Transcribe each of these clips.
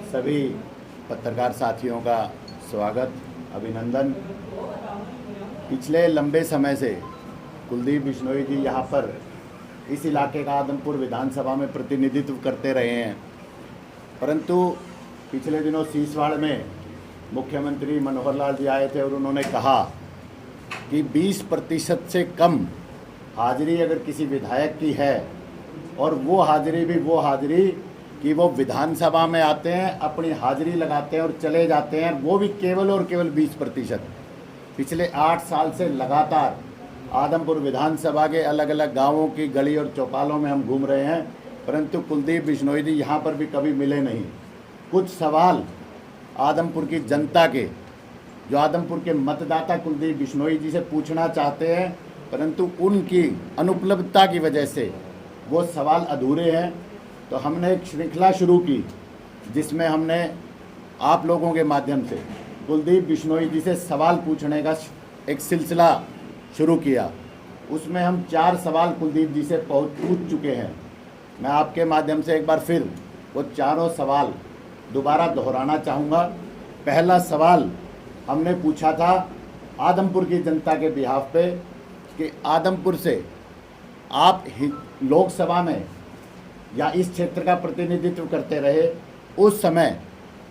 सभी पत्रकार साथियों का स्वागत, अभिनंदन। पिछले लंबे समय से कुलदीप बिश्नोई जी यहाँ पर इस इलाके का आदमपुर विधानसभा में प्रतिनिधित्व करते रहे हैं, परंतु पिछले दिनों सीसवाड़ में मुख्यमंत्री मनोहर लाल जी आए थे और उन्होंने कहा कि 20% से कम हाजिरी अगर किसी विधायक की है और वो हाजिरी भी वो हाजिरी कि वो विधानसभा में आते हैं, अपनी हाजिरी लगाते हैं और चले जाते हैं, वो भी केवल और केवल 20%। पिछले 8 साल से लगातार आदमपुर विधानसभा के अलग अलग गांवों की गली और चौपालों में हम घूम रहे हैं, परंतु कुलदीप बिश्नोई जी यहाँ पर भी कभी मिले नहीं। कुछ सवाल आदमपुर की जनता के, जो आदमपुर के मतदाता कुलदीप बिश्नोई जी से पूछना चाहते हैं, परंतु उनकी अनुपलब्धता की वजह से वो सवाल अधूरे हैं। तो हमने एक श्रृंखला शुरू की जिसमें हमने आप लोगों के माध्यम से कुलदीप बिश्नोई जी से सवाल पूछने का एक सिलसिला शुरू किया। उसमें हम 4 सवाल कुलदीप जी से पूछ चुके हैं। मैं आपके माध्यम से एक बार फिर वो चारों सवाल दोबारा दोहराना चाहूँगा। पहला सवाल हमने पूछा था आदमपुर की जनता के बिहाफ पे कि आदमपुर से आप लोकसभा में या इस क्षेत्र का प्रतिनिधित्व करते रहे, उस समय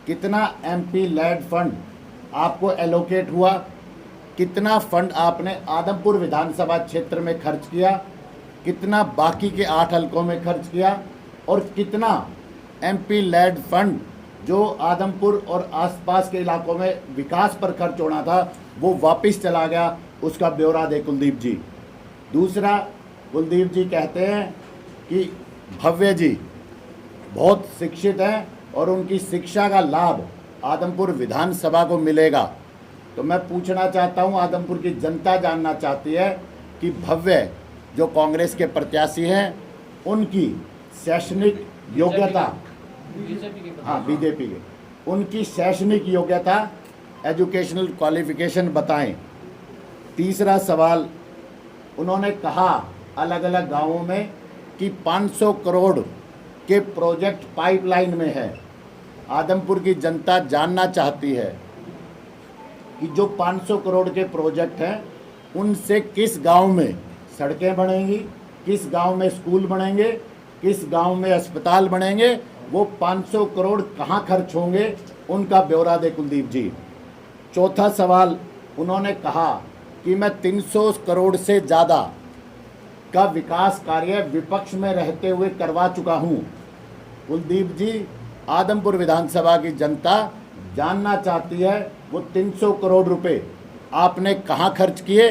कितना एमपी लेड फंड आपको एलोकेट हुआ, कितना फंड आपने आदमपुर विधानसभा क्षेत्र में खर्च किया, कितना बाकी के 8 हलकों में खर्च किया और कितना एमपी लेड फंड जो आदमपुर और आसपास के इलाकों में विकास पर खर्च होना था वो वापस चला गया, उसका ब्यौरा दे कुलदीप जी। दूसरा, कुलदीप जी कहते हैं कि भव्य जी बहुत शिक्षित हैं और उनकी शिक्षा का लाभ आदमपुर विधानसभा को मिलेगा। तो मैं पूछना चाहता हूं, आदमपुर की जनता जानना चाहती है कि भव्य जो कांग्रेस के प्रत्याशी हैं उनकी शैक्षणिक योग्यता, बीजेपी के, उनकी शैक्षणिक योग्यता, एजुकेशनल क्वालिफिकेशन बताएं। तीसरा सवाल, उन्होंने कहा अलग अलग गांवों में कि 500 करोड़ के प्रोजेक्ट पाइपलाइन में है। आदमपुर की जनता जानना चाहती है कि जो 500 करोड़ के प्रोजेक्ट हैं उनसे किस गांव में सड़कें बनेंगी, किस गांव में स्कूल बनेंगे, किस गांव में अस्पताल बनेंगे, वो 500 करोड़ कहां खर्च होंगे, उनका ब्यौरा दे कुलदीप जी। चौथा सवाल, उन्होंने कहा कि मैं 300 करोड़ से ज़्यादा का विकास कार्य विपक्ष में रहते हुए करवा चुका हूं। कुलदीप जी, आदमपुर विधानसभा की जनता जानना चाहती है वो 300 करोड़ रुपए आपने कहां खर्च किए,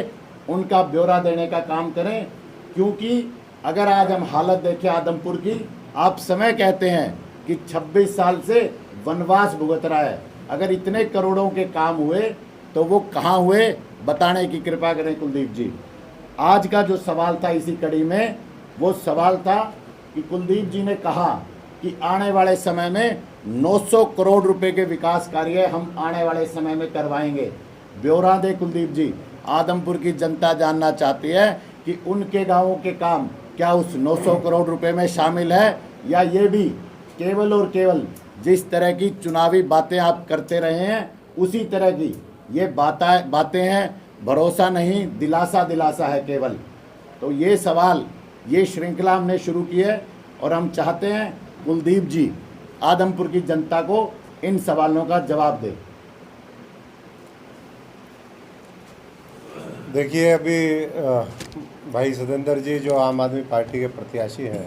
उनका ब्यौरा देने का काम करें। क्योंकि अगर आज हम हालत देखें आदमपुर की, आप समय कहते हैं कि 26 साल से वनवास भुगत रहा है, अगर इतने करोड़ों के काम हुए तो वो कहाँ हुए, बताने की कृपा करें कुलदीप जी। आज का जो सवाल था इसी कड़ी में, वो सवाल था कि कुलदीप जी ने कहा कि आने वाले समय में 900 करोड़ रुपए के विकास कार्य हम आने वाले समय में करवाएंगे। ब्यौरा दे कुलदीप जी। आदमपुर की जनता जानना चाहती है कि उनके गांवों के काम क्या उस 900 करोड़ रुपए में शामिल है, या ये भी केवल और केवल जिस तरह की चुनावी बातें आप करते रहे हैं उसी तरह की ये बातें हैं, भरोसा नहीं, दिलासा है केवल। तो ये सवाल, ये श्रृंखला हमने शुरू की है और हम चाहते हैं कुलदीप जी आदमपुर की जनता को इन सवालों का जवाब दें। देखिए, अभी भाई सतेंद्र जी जो आम आदमी पार्टी के प्रत्याशी हैं,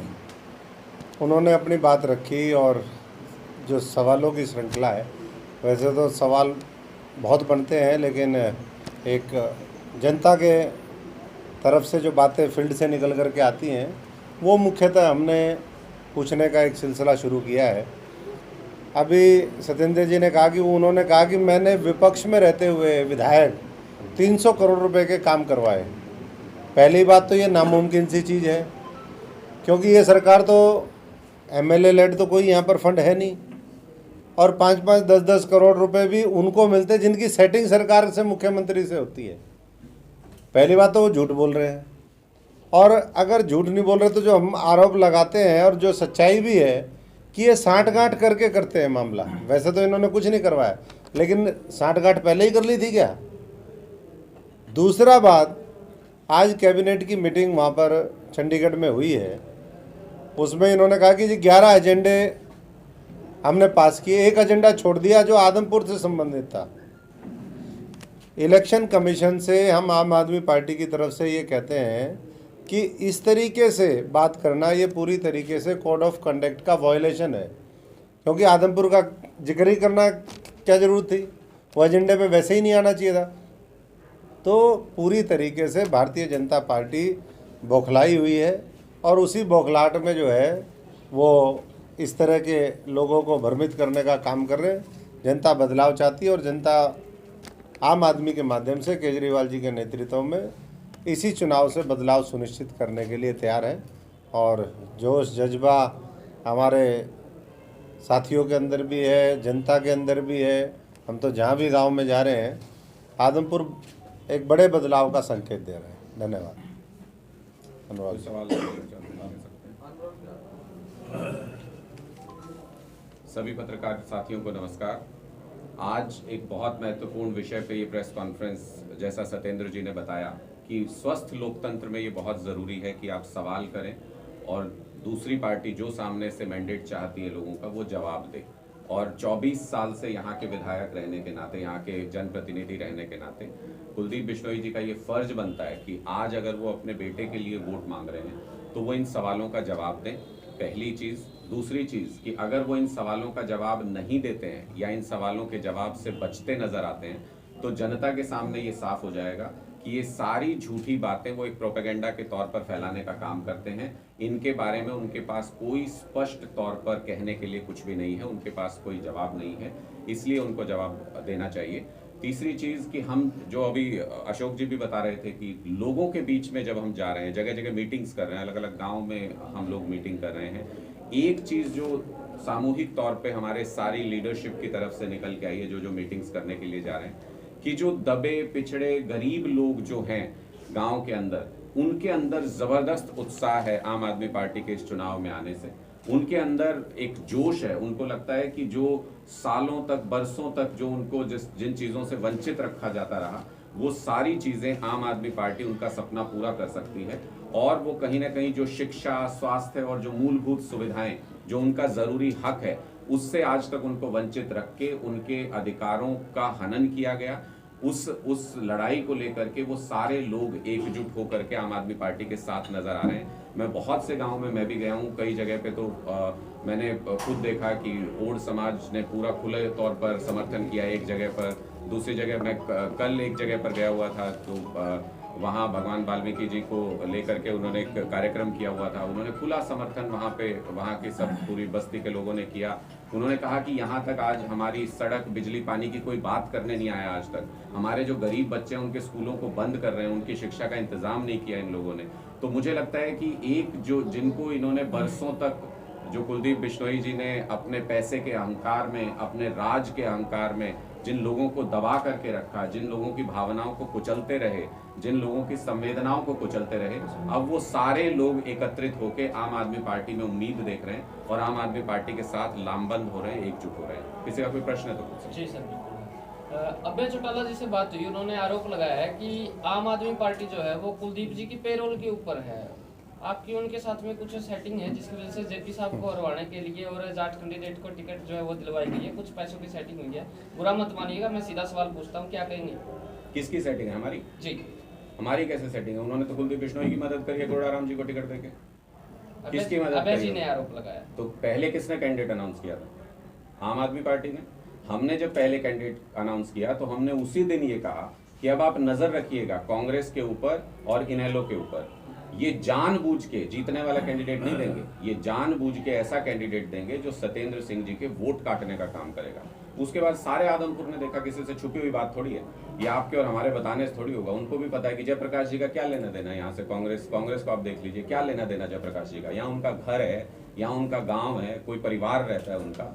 उन्होंने अपनी बात रखी और जो सवालों की श्रृंखला है, वैसे तो सवाल बहुत बनते हैं, लेकिन एक जनता के तरफ से जो बातें फील्ड से निकल कर के आती हैं वो मुख्यतः हमने पूछने का एक सिलसिला शुरू किया है। अभी सतेंद्र जी ने कहा कि उन्होंने कहा कि मैंने विपक्ष में रहते हुए विधायक 300 करोड़ रुपए के काम करवाए। पहली बात तो ये नामुमकिन सी चीज़ है, क्योंकि ये सरकार तो एमएलए लेड तो कोई यहाँ पर फंड है नहीं, और 5-5, 10-10 करोड़ रुपए भी उनको मिलते जिनकी सेटिंग सरकार से, मुख्यमंत्री से होती है। पहली बात तो वो झूठ बोल रहे हैं, और अगर झूठ नहीं बोल रहे तो जो हम आरोप लगाते हैं और जो सच्चाई भी है कि ये साँठ-गाँठ करके करते हैं मामला। वैसे तो इन्होंने कुछ नहीं करवाया, लेकिन साँठ-गाँठ पहले ही कर ली थी क्या? दूसरा बात, आज कैबिनेट की मीटिंग वहाँ पर चंडीगढ़ में हुई है, उसमें इन्होंने कहा कि जी 11 एजेंडे हमने पास किए, एक एजेंडा छोड़ दिया जो आदमपुर से संबंधित था। इलेक्शन कमीशन से हम आम आदमी पार्टी की तरफ से ये कहते हैं कि इस तरीके से बात करना ये पूरी तरीके से कोड ऑफ कंडक्ट का वायलेशन है, क्योंकि आदमपुर का जिक्र ही करना क्या ज़रूरत थी, वो एजेंडे पे वैसे ही नहीं आना चाहिए था। तो पूरी तरीके से भारतीय जनता पार्टी बौखलाई हुई है और उसी बौखलाहट में जो है वो इस तरह के लोगों को भ्रमित करने का काम कर रहे हैं। जनता बदलाव चाहती है और जनता आम आदमी के माध्यम से केजरीवाल जी के नेतृत्व में इसी चुनाव से बदलाव सुनिश्चित करने के लिए तैयार है। और जोश जज्बा हमारे साथियों के अंदर भी है, जनता के अंदर भी है। हम तो जहाँ भी गांव में जा रहे हैं, आदमपुर एक बड़े बदलाव का संकेत दे रहे हैं। धन्यवाद। कोई सवाल सभी पत्रकार साथियों को नमस्कार। आज एक बहुत महत्वपूर्ण विषय पे ये प्रेस कॉन्फ्रेंस, जैसा सत्येंद्र जी ने बताया कि स्वस्थ लोकतंत्र में ये बहुत ज़रूरी है कि आप सवाल करें और दूसरी पार्टी जो सामने से मैंडेट चाहती है लोगों का, वो जवाब दे। और 24 साल से यहाँ के विधायक रहने के नाते, यहाँ के जनप्रतिनिधि रहने के नाते कुलदीप बिश्नोई जी का ये फर्ज बनता है कि आज अगर वो अपने बेटे के लिए वोट मांग रहे हैं तो वो इन सवालों का जवाब दें, पहली चीज़। दूसरी चीज़ कि अगर वो इन सवालों का जवाब नहीं देते हैं या इन सवालों के जवाब से बचते नज़र आते हैं तो जनता के सामने ये साफ हो जाएगा कि ये सारी झूठी बातें वो एक प्रोपेगेंडा के तौर पर फैलाने का काम करते हैं। इनके बारे में उनके पास कोई स्पष्ट तौर पर कहने के लिए कुछ भी नहीं है, उनके पास कोई जवाब नहीं है, इसलिए उनको जवाब देना चाहिए। तीसरी चीज़ कि हम जो अभी अशोक जी भी बता रहे थे कि लोगों के बीच में जब हम जा रहे हैं, जगह जगह मीटिंग्स कर रहे हैं, अलग अलग गाँव में हम लोग मीटिंग कर रहे हैं, एक चीज़ जो सामूहिक तौर पे हमारे सारी लीडरशिप की तरफ से निकल के आई है, जो मीटिंग्स करने के लिए जा रहे हैं, कि जो दबे पिछड़े गरीब लोग जो हैं गांव के अंदर, उनके अंदर ज़बरदस्त उत्साह है आम आदमी पार्टी के इस चुनाव में आने से। उनके अंदर एक जोश है, उनको लगता है कि जो सालों तक, बरसों तक जो उनको जिन चीज़ों से वंचित रखा जाता रहा, वो सारी चीज़ें आम आदमी पार्टी उनका सपना पूरा कर सकती है। और वो कहीं ना कहीं जो शिक्षा, स्वास्थ्य और जो मूलभूत सुविधाएं जो उनका ज़रूरी हक है, उससे आज तक उनको वंचित रख के उनके अधिकारों का हनन किया गया। उस लड़ाई को लेकर के वो सारे लोग एकजुट होकर के आम आदमी पार्टी के साथ नजर आ रहे हैं। मैं बहुत से गांव में मैं भी गया हूँ, कई जगह पे तो मैंने खुद देखा कि ओड समाज ने पूरा खुले तौर पर समर्थन किया एक जगह पर। दूसरी जगह मैं कल एक जगह पर गया हुआ था तो वहाँ भगवान वाल्मीकि जी को लेकर के उन्होंने एक कार्यक्रम किया हुआ था, उन्होंने खुला समर्थन वहाँ की सब पूरी बस्ती के लोगों ने किया। उन्होंने कहा कि यहाँ तक आज हमारी सड़क, बिजली, पानी की कोई बात करने नहीं आया आज तक। हमारे जो गरीब बच्चे हैं उनके स्कूलों को बंद कर रहे हैं, उनकी शिक्षा का इंतजाम नहीं किया इन लोगों ने। तो मुझे लगता है कि एक जो जिनको इन्होंने बरसों तक, जो कुलदीप बिश्नोई जी ने अपने पैसे के अहंकार में, अपने राज के अहंकार में जिन लोगों को दबा करके रखा, जिन लोगों की भावनाओं को कुचलते रहे, जिन लोगों की संवेदनाओं को कुचलते रहे, अब वो सारे लोग एकत्रित होकर आम आदमी पार्टी में उम्मीद देख रहे हैं और आम आदमी पार्टी के साथ लामबंद हो रहे हैं, एकजुट हो रहे हैं। किसी का कोई प्रश्न है तो पूछिए। जी सर, अभय चौटाला जी से बात हुई, उन्होंने आरोप लगाया है कि आम आदमी पार्टी जो है वो कुलदीप जी की पेरोल के ऊपर है। आपकी उनके साथ में कुछ सेटिंग है जिसकी वजह से जेपी साहब को हरवाने के लिए और जाट कैंडिडेट को टिकट जो है वो दिलवाई गई है, कुछ पैसों की सेटिंग हुई है। बुरा मत मानिएगा, मैं सीधा सवाल पूछता हूँ, क्या कहेंगे? किसकी सेटिंग है? हमारी? जी। हमारी कैसे सेटिंग है? उन्होंने तो कुलदीप बिश्नोई की मदद करी है गोड़ाराम जी को टिकट देके। किसकी मदद? अभय जी ने आरोप लगाया। तो पहले किसने कैंडिडेट अनाउंस किया था? आम आदमी पार्टी ने। हमने जब पहले कैंडिडेट अनाउंस किया तो हमने उसी दिन ये कहा कि अब आप नजर रखिएगा कांग्रेस के ऊपर और इनेलो के ऊपर। ये जानबूझ के जीतने वाला कैंडिडेट नहीं देंगे, ये जानबूझ के ऐसा कैंडिडेट देंगे जो सत्येंद्र सिंह जी के वोट काटने का काम करेगा। उसके बाद सारे आदमपुर ने देखा, किसी से छुपी हुई बात थोड़ी है, ये आपके और हमारे बताने से थोड़ी होगा। उनको भी पता है कि जयप्रकाश जी का क्या लेना देना यहाँ से, कांग्रेस को आप देख लीजिए, क्या लेना देना जयप्रकाश जी का। यहाँ उनका घर है, यहाँ उनका गाँव है, कोई परिवार रहता है उनका,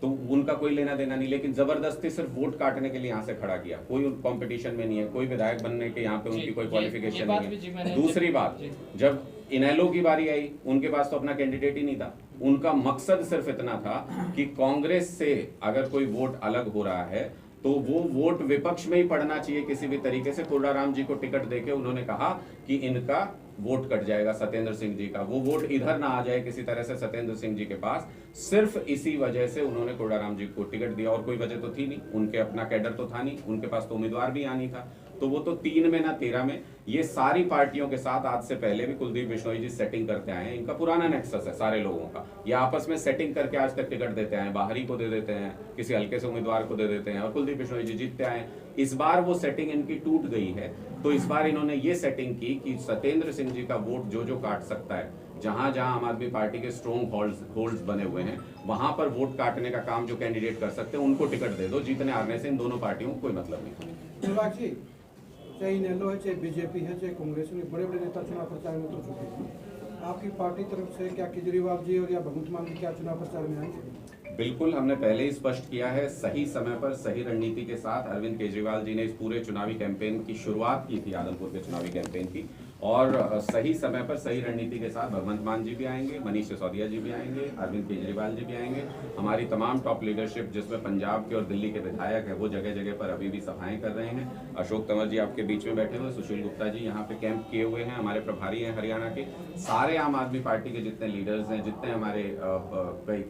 तो उनका कोई लेना देना नहीं। लेकिन जबरदस्ती सिर्फ वोट काटने के लिए यहाँ से खड़ा किया, कोई कंपटीशन में नहीं है, कोई विधायक बनने के यहाँ पे उनकी कोई क्वालिफिकेशन नहीं है। दूसरी बात, जब इनेलो की बारी आई, उनके पास तो अपना कैंडिडेट ही नहीं था, उनका मकसद सिर्फ इतना था कि कांग्रेस से अगर कोई वोट अलग हो रहा है तो वो वोट विपक्ष में ही पड़ना चाहिए किसी भी तरीके से। कोडाराम जी को टिकट देके उन्होंने कहा कि इनका वोट कट जाएगा, सत्येंद्र सिंह जी का वो वोट इधर ना आ जाए किसी तरह से सत्येंद्र सिंह जी के पास। सिर्फ इसी वजह से उन्होंने कोडाराम जी को टिकट दिया, और कोई वजह तो थी नहीं, उनके अपना कैडर तो था नहीं, उनके पास तो उम्मीदवार भी यहाँ नहीं था। तो वो तो 3 में ना 13 में, ये सारी पार्टियों के साथ आज से पहले भी कुलदीप बिश्नोई जी सेटिंग करते आए हैं। इनका पुराना नेक्सस है सारे लोगों का, ये आपस में सेटिंग करके आज तक टिकट देते आए हैं, बाहरी को दे देते हैं, किसी हल्के से उम्मीदवार को दे देते हैं, और कुलदीप बिश्नोई जी जीतते आए हैं। इस बार वो सेटिंग इनकी टूट गई है, तो इस बार इन्होंने ये सेटिंग की कि सत्येंद्र सिंह जी का वोट जो जो काट सकता है, जहां जहां आम आदमी पार्टी के स्ट्रॉन्ग होल्ड्स बने हुए हैं, वहां पर वोट काटने का काम जो कैंडिडेट कर सकते हैं उनको टिकट दे दो। जीतने हारने से इन दोनों पार्टियों को कोई मतलब नहीं। चाहे इनेलो है, चाहे बीजेपी है, चाहे कांग्रेस है, बड़े बड़े नेता चुनाव प्रचार में उतर चुके हैं। आपकी पार्टी तरफ से क्या केजरीवाल जी और या भगवंत मान जी क्या चुनाव प्रचार में आएंगे? बिल्कुल, हमने पहले ही स्पष्ट किया है, सही समय पर सही रणनीति के साथ अरविंद केजरीवाल जी ने इस पूरे चुनावी कैंपेन की शुरुआत की थी, आदमपुर के चुनावी कैंपेन की, और सही समय पर सही रणनीति के साथ भगवंत मान जी भी आएंगे, मनीष सिसोदिया जी भी आएंगे, अरविंद केजरीवाल जी भी आएंगे, हमारी तमाम टॉप लीडरशिप जिसमें पंजाब के और दिल्ली के विधायक है वो जगह जगह पर अभी भी सभाएं कर रहे हैं। अशोक तंवर जी आपके बीच में बैठे हुए, सुशील गुप्ता जी यहाँ पे कैंप किए हुए हैं, हमारे प्रभारी हैं हरियाणा के। सारे आम आदमी पार्टी के जितने लीडर्स हैं, जितने हमारे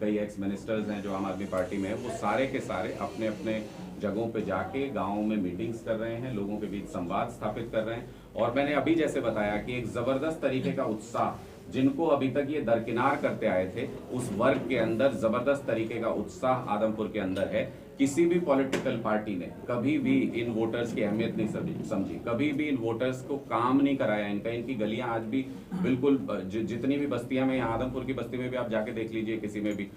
कई एक्स मिनिस्टर्स हैं जो आम आदमी पार्टी में है, वो सारे के सारे अपने अपने जगहों पे जाके गाँव में मीटिंग्स कर रहे हैं, लोगों के बीच संवाद स्थापित कर रहे हैं। और मैंने अभी जैसे बताया कि एक जबरदस्त तरीके का उत्साह, जिनको अभी तक ये दरकिनार करते आए थे, उस वर्ग के अंदर जबरदस्त तरीके का उत्साह आदमपुर के अंदर है। किसी भी पॉलिटिकल पार्टी ने कभी भी इन वोटर्स की अहमियत नहीं समझी, कभी भी इन वोटर्स को काम नहीं कराया इनका। इनकी गलियां आज भी बिल्कुल जितनी भी बस्तियां में, यहाँ आदमपुर की बस्ती में भी आप जाके देख लीजिए, किसी में भी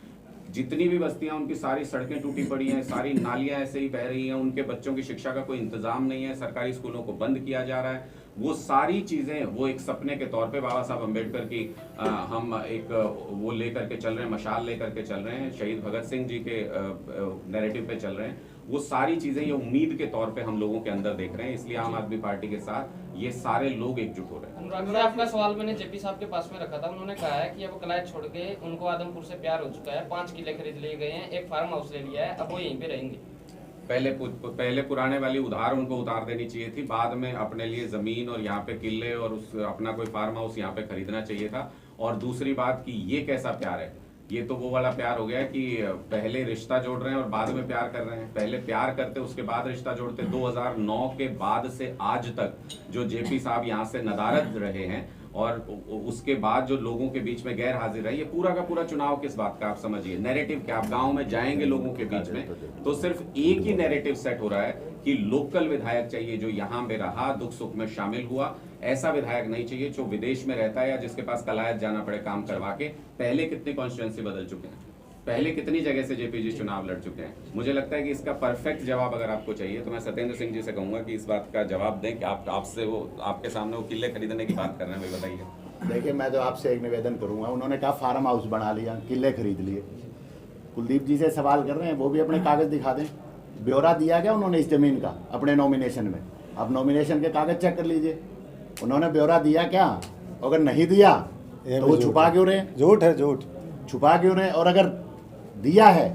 जितनी भी बस्तियां, उनकी सारी सड़कें टूटी पड़ी हैं, सारी नालियां ऐसे ही बह रही हैं, उनके बच्चों की शिक्षा का कोई इंतजाम नहीं है, सरकारी स्कूलों को बंद किया जा रहा है। वो सारी चीज़ें वो एक सपने के तौर पे बाबा साहब अम्बेडकर की हम एक वो लेकर के चल रहे हैं, मशाल लेकर के चल रहे हैं, शहीद भगत सिंह जी के नैरेटिव पे चल रहे हैं। वो सारी चीज़ें ये उम्मीद के तौर पे हम लोगों के अंदर देख रहे हैं, इसलिए आम आदमी पार्टी के साथ ये सारे लोग एकजुट हो रहे हैं। अनुराग जी, आपका सवाल मैंने जेपी साहब के पास में रखा था, उन्होंने कहा है कि अब कलायत छोड़ के उनको आदमपुर से प्यार हो चुका है, 5 किले खरीद लिए गए हैं, एक फार्म हाउस ले लिया है, अब वो यहीं पे रहेंगे। पहले पुराने वाली उधार उनको उतार देनी चाहिए थी, बाद में अपने लिए जमीन और यहाँ पे किले और उस अपना कोई फार्म हाउस यहाँ पे खरीदना चाहिए था। और दूसरी बात कि ये कैसा प्यार है, ये तो वो वाला प्यार हो गया कि पहले रिश्ता जोड़ रहे हैं और बाद में प्यार कर रहे हैं। पहले प्यार करते उसके बाद रिश्ता जोड़ते। 2009 के बाद से आज तक जो जेपी साहब यहाँ से नदारद रहे हैं और उसके बाद जो लोगों के बीच में गैर हाजिर रहे, ये पूरा का पूरा चुनाव किस बात का आप समझिए, नैरेटिव क्या। आप गांव में जाएंगे लोगों के बीच में तो सिर्फ एक ही नैरेटिव सेट हो रहा है कि लोकल विधायक चाहिए जो यहाँ पे रहा, दुख सुख में शामिल हुआ। ऐसा विधायक नहीं चाहिए जो विदेश में रहता है या जिसके पास कलायत जाना पड़े काम करवा के। पहले कितनी कॉन्स्टिट्यूंसी बदल चुके हैं, पहले कितनी जगह से जेपी जी चुनाव लड़ चुके हैं। मुझे लगता है कि इसका परफेक्ट जवाब अगर आपको चाहिए तो मैं सत्येंद्र सिंह जी से कहूंगा कि इस बात का जवाब दें कि आपसे वो आपके सामने वो किले खरीदने की बात कर रहे हैं, भाई बताइए। देखिए, मैं तो आपसे एक निवेदन करूंगा, उन्होंने कहा फार्म हाउस बना लिया, किले खरीद लिए। कुलदीप जी से सवाल कर रहे हैं, वो भी अपने कागज दिखा दें। ब्यौरा दिया क्या उन्होंने इस जमीन का अपने नॉमिनेशन में? आप नॉमिनेशन के कागज चेक कर लीजिए, उन्होंने ब्यौरा दिया क्या? अगर नहीं दिया तो वो छुपा क्यों रहे? झूठ है, झूठ छुपा क्यों रहे? और अगर दिया है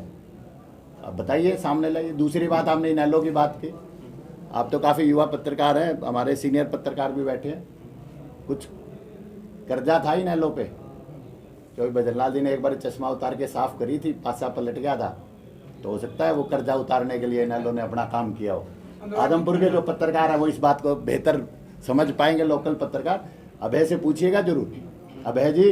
अब बताइए, सामने लाइए। दूसरी बात, आपने इनेलो की बात की, आप तो काफ़ी युवा पत्रकार हैं, हमारे सीनियर पत्रकार भी बैठे हैं। कुछ कर्जा था इनेलो पे, क्योंकि बजरलाल जी ने एक बार चश्मा उतार के साफ करी थी, पासा पलट गया था, तो हो सकता है वो कर्जा उतारने के लिए इनेलो ने अपना काम किया हो। आदमपुर के जो पत्रकार हैं वो इस बात को बेहतर समझ पाएंगे, लोकल पत्रकार। अभय से पूछिएगा जरूर, अभय जी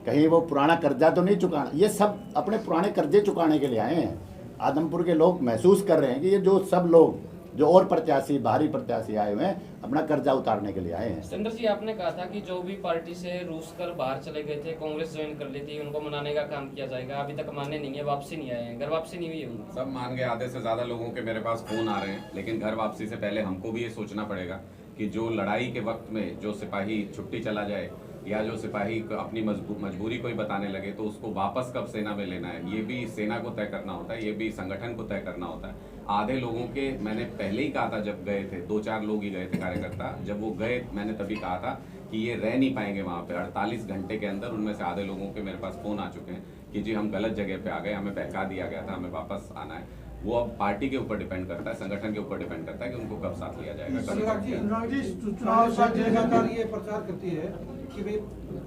कहीं वो पुराना कर्जा तो नहीं चुकाना। ये सब अपने पुराने कर्जे चुकाने के लिए आए हैं। आदमपुर के लोग महसूस कर रहे हैं कि ये जो सब लोग जो और प्रत्याशी, बाहरी प्रत्याशी आए हुए हैं, अपना कर्जा उतारने के लिए आए हैं। सत्येंद्र जी, आपने कहा था कि जो भी पार्टी से रूस कर बाहर चले गए थे, कांग्रेस ज्वाइन कर ली थी, उनको मनाने का काम किया जाएगा। अभी तक माने नहीं है, वापसी नहीं आए हैं, घर वापसी नहीं हुई है उनकी। सब मान गए, आधे से ज्यादा लोगों के मेरे पास फोन आ रहे हैं, लेकिन घर वापसी से पहले हमको भी ये सोचना पड़ेगा कि जो लड़ाई के वक्त में जो सिपाही छुट्टी चला जाए या जो सिपाही अपनी मजबूरी को ही बताने लगे, तो उसको वापस कब सेना में लेना है, ये भी सेना को तय करना होता है, ये भी संगठन को तय करना होता है। आधे लोगों के मैंने पहले ही कहा था, जब गए थे 2-4 लोग ही गए थे कार्यकर्ता, जब वो गए मैंने तभी कहा था कि ये रह नहीं पाएंगे वहाँ पे। 48 घंटे के अंदर उनमें से आधे लोगों के मेरे पास फ़ोन आ चुके हैं कि जी हम गलत जगह पे आ गए, हमें बहका दिया गया था, हमें वापस आना है, वो अब पार्टी के ऊपर डिपेंड करता है, संगठन के ऊपर डिपेंड करता है कि उनको कब साथ लिया जाएगा। अनुराग जी, चुनाव से लगातार ये प्रचार करती है कि भाई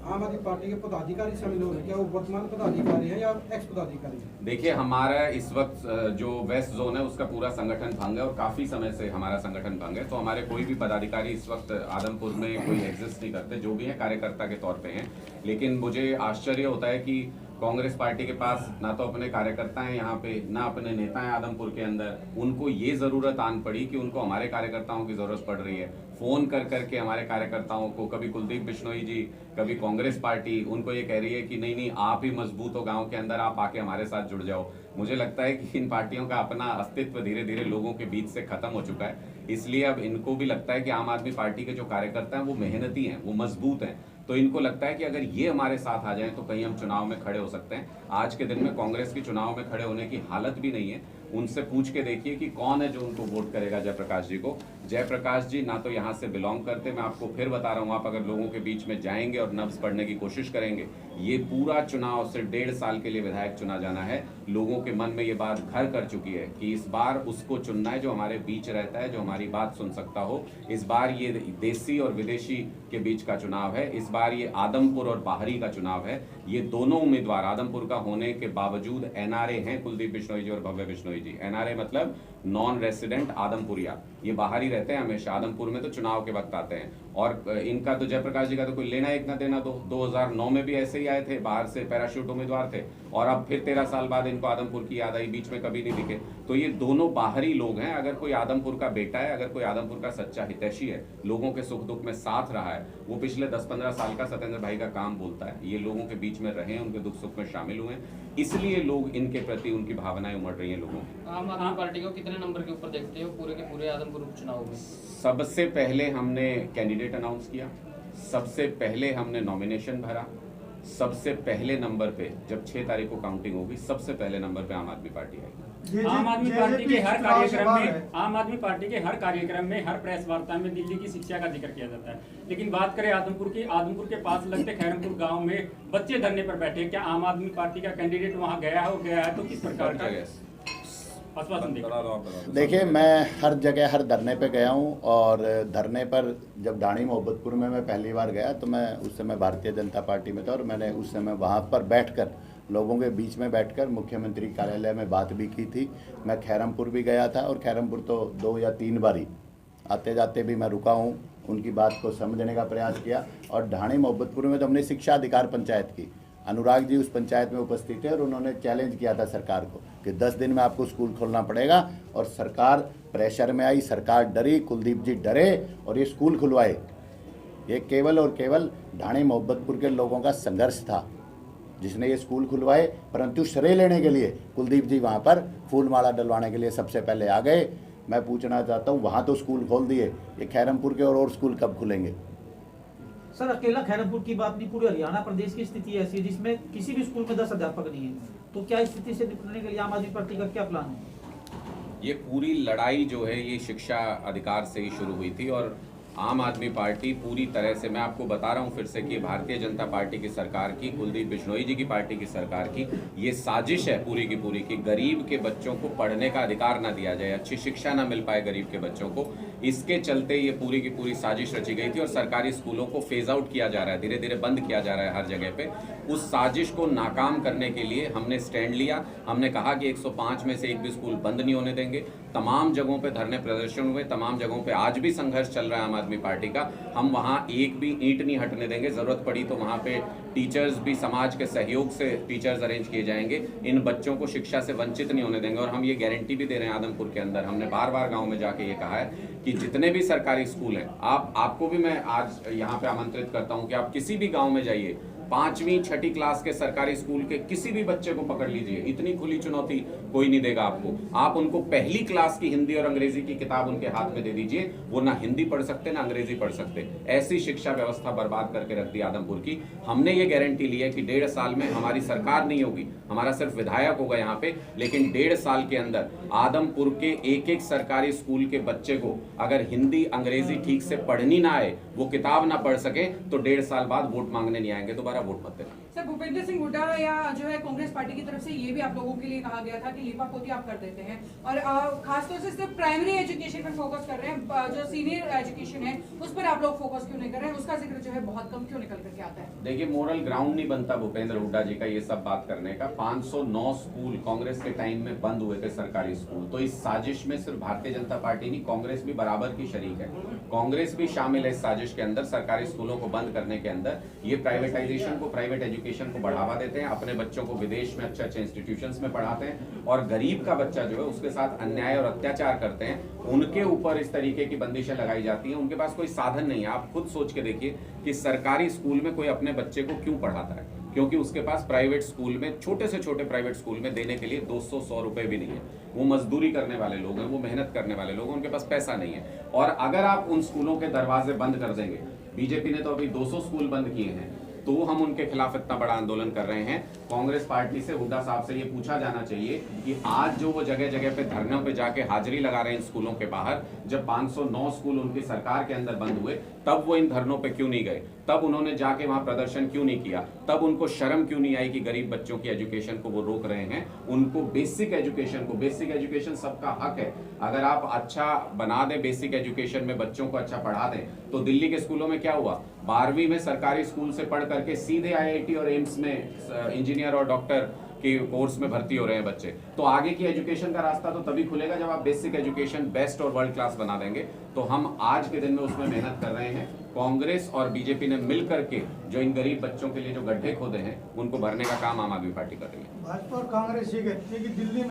आम आदमी पार्टी के पदाधिकारी शामिल हो रहे हैं, क्या वो वर्तमान पदाधिकारी है या एक्स पदाधिकारी है? देखिए, हमारा इस वक्त जो वेस्ट जोन है उसका पूरा संगठन भंग है और काफी समय से हमारा संगठन भंग है, तो हमारे कोई भी पदाधिकारी इस वक्त आदमपुर में कोई एग्जिस्ट नहीं करते, जो भी है कार्यकर्ता के तौर पे हैं। लेकिन मुझे आश्चर्य होता है कि कांग्रेस पार्टी के पास ना तो अपने कार्यकर्ता हैं यहाँ पे, ना अपने नेता हैं आदमपुर के अंदर। उनको ये जरूरत आन पड़ी कि उनको हमारे कार्यकर्ताओं की जरूरत पड़ रही है, फोन कर करके हमारे कार्यकर्ताओं को, कभी कुलदीप बिश्नोई जी, कभी कांग्रेस पार्टी, उनको ये कह रही है कि नहीं नहीं आप ही मजबूत हो गांव के अंदर, आप आके हमारे साथ जुड़ जाओ। मुझे लगता है कि इन पार्टियों का अपना अस्तित्व धीरे धीरे लोगों के बीच से खत्म हो चुका है, इसलिए अब इनको भी लगता है कि आम आदमी पार्टी के जो कार्यकर्ता हैं वो मेहनती हैं, वो मजबूत हैं, तो इनको लगता है कि अगर ये हमारे साथ आ जाएं तो कहीं हम चुनाव में खड़े हो सकते हैं। आज के दिन में कांग्रेस की चुनाव में खड़े होने की हालत भी नहीं है। उनसे पूछ के देखिए कि कौन है जो उनको वोट करेगा जयप्रकाश जी को। जयप्रकाश जी ना तो यहाँ से बिलोंग करते, मैं आपको फिर बता रहा हूँ, आप अगर लोगों के बीच में जाएंगे और नब्ज पढ़ने की कोशिश करेंगे, ये पूरा चुनाव सिर्फ 1.5 साल के लिए विधायक चुना जाना है। लोगों के मन में ये बात घर कर चुकी है कि इस बार उसको चुनना है जो हमारे बीच रहता है, जो हमारी बात सुन सकता हो। इस बार ये देसी और विदेशी के बीच का चुनाव है, इस बार ये आदमपुर और बाहरी का चुनाव है। ये दोनों उम्मीदवार आदमपुर का होने के बावजूद एनआरए हैं, कुलदीप बिश्नोई जी और भव्य बिश्नोई जी। एनआरए मतलब नॉन रेसिडेंट आदमपुरिया, ये बाहर ही रहते हैं हमेशा, आदमपुर में तो चुनाव के वक्त आते हैं। और इनका तो जयप्रकाश जी का तो कोई लेना एक ना देना, तो 2009 में भी ऐसे ही आए थे, बाहर से पैराशूट उम्मीदवार थे, और अब फिर 13 साल बाद इनको आदमपुर की याद आई, बीच में कभी नहीं दिखे। तो ये दोनों बाहरी लोग हैं। अगर कोई आदमपुर का बेटा है, अगर कोई आदमपुर का सच्चा हितैषी है, लोगों के सुख दुख में साथ रहा है, वो पिछले 10-15 साल का सत्येंद्र भाई का काम बोलता है, ये लोगों के बीच में रहे, उनके दुख सुख में शामिल हुए, इसलिए लोग इनके प्रति उनकी भावनाएं उमड़ रही हैं लोगों की। आम आदमी पार्टी को कितने नंबर के ऊपर देखते हो पूरे के पूरे आदमपुर उपचुनाव में? सबसे पहले हमने कैंडिडेट अनाउंस किया, सबसे पहले हमने नॉमिनेशन भरा, सबसे पहले नंबर पे जब 6 तारीख को काउंटिंग होगी, सबसे पहले नंबर पे आम आदमी पार्टी आएगी। आम आदमी पार्टी के हर कार्यक्रम में, आम आदमी पार्टी के हर कार्यक्रम में, हर प्रेस वार्ता में दिल्ली की शिक्षा का जिक्र किया जाता है, लेकिन बात करें आदमपुर की, आदमपुर के पास लगते खैरमपुर गांव में बच्चे धरने पर बैठे, क्या आम आदमी पार्टी का कैंडिडेट वहां गया है? वो गया है तो किस प्रकार का आश्वासन देगा? देखिए, मैं हर जगह हर धरने पे गया हूँ, और धरने पर जब डाणी मोहब्बतपुर में मैं पहली बार गया तो मैं उस समय भारतीय जनता पार्टी में था, और मैंने उस समय वहाँ पर बैठकर, लोगों के बीच में बैठकर मुख्यमंत्री कार्यालय में बात भी की थी। मैं खैरमपुर भी गया था, और खैरमपुर तो 2 या 3 बारी आते जाते भी मैं रुका हूँ, उनकी बात को समझने का प्रयास किया। और ढाणी मोहब्बतपुर में तो हमने शिक्षा अधिकार पंचायत की, अनुराग जी उस पंचायत में उपस्थित थे, और उन्होंने चैलेंज किया था सरकार को कि 10 दिन में आपको स्कूल खोलना पड़ेगा, और सरकार प्रेशर में आई, सरकार डरी, कुलदीप जी डरे और ये स्कूल खुलवाए। ये केवल और केवल ढाणी मोहब्बतपुर के लोगों का संघर्ष था जिसने ये स्कूल खुलवाए, परंतु श्रेय लेने के लिए कुलदीप जी वहाँ पर फूलमाला डलवाने के लिए सबसे पहले आ गए। मैं पूछना चाहता हूँ, वहाँ तो स्कूल खोल दिए, ये खैरमपुर के और स्कूल कब खुलेंगे? सर, अकेला खैरमपुर की बात नहीं, पूरे हरियाणा प्रदेश की स्थिति ऐसी है जिसमें किसी भी स्कूल में 10 अध्यापक नहीं है, तो क्या स्थिति से निपटने के लिए आम आदमी पार्टी का क्या प्लान है? ये पूरी लड़ाई जो है ये शिक्षा अधिकार से ही शुरू हुई थी, और आम आदमी पार्टी पूरी तरह से, मैं आपको बता रहा हूं फिर से कि भारतीय जनता पार्टी की सरकार की, कुलदीप बिश्नोई जी की पार्टी की सरकार की ये साजिश है पूरी की पूरी कि गरीब के बच्चों को पढ़ने का अधिकार ना दिया जाए, अच्छी शिक्षा ना मिल पाए गरीब के बच्चों को। इसके चलते ये पूरी की पूरी साजिश रची गई थी, और सरकारी स्कूलों को फेज आउट किया जा रहा है, धीरे धीरे बंद किया जा रहा है हर जगह पे। उस साजिश को नाकाम करने के लिए हमने स्टैंड लिया, हमने कहा कि 105 में से एक भी स्कूल बंद नहीं होने देंगे। तमाम जगहों पे धरने प्रदर्शन हुए, तमाम जगहों पे आज भी संघर्ष चल रहा है आम आदमी पार्टी का। हम वहाँ एक भी ईंट नहीं हटने देंगे, जरूरत पड़ी तो वहाँ पे टीचर्स भी, समाज के सहयोग से टीचर्स अरेंज किए जाएंगे, इन बच्चों को शिक्षा से वंचित नहीं होने देंगे। और हम ये गारंटी भी दे रहे हैं आदमपुर के अंदर, हमने बार बार गाँव में जाके ये कहा है कि जितने भी सरकारी स्कूल हैं, आपको भी मैं आज यहाँ पे आमंत्रित करता हूँ कि आप किसी भी गाँव में जाइए, 5वीं 6ठी क्लास के सरकारी स्कूल के किसी भी बच्चे को पकड़ लीजिए, इतनी खुली चुनौती कोई नहीं देगा आपको। आप उनको पहली क्लास की हिंदी और अंग्रेजी की किताब उनके हाथ में दे दीजिए, वो ना हिंदी पढ़ सकते ना अंग्रेजी पढ़ सकते। ऐसी शिक्षा व्यवस्था बर्बाद करके रख दी आदमपुर की। हमने ये गारंटी ली है कि 1.5 साल में हमारी सरकार नहीं होगी, हमारा सिर्फ विधायक होगा यहाँ पे, लेकिन 1.5 साल के अंदर आदमपुर के एक सरकारी स्कूल के बच्चे को अगर हिंदी अंग्रेजी ठीक से पढ़नी ना आए, वो किताब ना पढ़ सके, तो 1.5 साल बाद वोट मांगने नहीं आएंगे, दोबारा वोट मत देना। सर, भूपेंद्र सिंह हुड्डा या जो है कांग्रेस पार्टी की तरफ से ये भी आप लोगों के लिए कहा गया था कि लीपापोती आप कर देते हैं और खासतौर से सिर्फ प्राइमरी एजुकेशन पर फोकस कर रहे हैं, जो सीनियर एजुकेशन है उस पर आप लोग फोकस क्यों नहीं कर रहे हैं, उसका जिक्र जो है बहुत कम क्यों निकल करके आता है? देखिए, मोरल ग्राउंड नहीं बनता भूपेंद्र हुड्डा जी का ये सब बात करने का। 509 स्कूल कांग्रेस के टाइम में बंद हुए थे, सरकारी स्कूल। तो इस साजिश में सिर्फ भारतीय जनता पार्टी नहीं, कांग्रेस भी बराबर की शरीक है। कांग्रेस भी शामिल है इस साजिश के अंदर। सरकारी स्कूलों को बंद करने के अंदर ये प्राइवेटाइजेशन को, प्राइवेट एजुकेशन को बढ़ावा देते हैं, अपने बच्चों को विदेश में अच्छे अच्छे इंस्टीट्यूशंस में पढ़ाते हैं और गरीब का बच्चा जो है उसके साथ अन्याय और अत्याचार करते हैं। उनके ऊपर इस तरीके की बंदिशें लगाई जाती हैं। उनके पास कोई साधन नहीं है। आप खुद सोच के देखिए कि सरकारी स्कूल में कोई अपने बच्चे को क्यों पढ़ाता है? क्योंकि उसके पास प्राइवेट स्कूल में, छोटे से छोटे प्राइवेट स्कूल में देने के लिए 200-100 रुपए भी नहीं है। वो मजदूरी करने वाले लोग हैं, वो मेहनत करने वाले लोग हैं, उनके पास पैसा नहीं है। और अगर आप उन स्कूलों के दरवाजे बंद कर देंगे, बीजेपी ने तो अभी 200 स्कूल बंद किए हैं, तो हम उनके खिलाफ इतना बड़ा आंदोलन कर रहे हैं। कांग्रेस पार्टी से, हुड्डा साहब से ये पूछा जाना चाहिए कि आज जो वो जगह जगह पे धरनों पे जाके हाजिरी लगा रहे हैं स्कूलों के बाहर, जब 509 स्कूल उनकी सरकार के अंदर बंद हुए तब वो इन धरनों पे क्यों नहीं गए? तब उन्होंने जाके वहां प्रदर्शन क्यों नहीं किया? तब उनको शर्म क्यों नहीं आई कि गरीब बच्चों की एजुकेशन को वो रोक रहे हैं? उनको बेसिक एजुकेशन सबका हक है। अगर आप अच्छा बना दें, बेसिक एजुकेशन में बच्चों को अच्छा पढ़ा दें, तो दिल्ली के स्कूलों में क्या हुआ? 12वीं में सरकारी स्कूल से पढ़ करके सीधे IIT और एम्स में इंजीनियर और डॉक्टर के कोर्स में भर्ती हो रहे हैं बच्चे। तो आगे की एजुकेशन का रास्ता तो तभी खुलेगा जब आप बेसिक एजुकेशन बेस्ट और वर्ल्ड क्लास बना देंगे। तो हम आज के दिन में उसमें मेहनत कर रहे हैं। कांग्रेस और बीजेपी ने मिल करके जो इन गरीब बच्चों के लिए जो गड्ढे खोदे हैं, उनको भरने का काम आम आदमी पार्टी कर रही है। भाजपा और कांग्रेस ये कहती है कि दिल्ली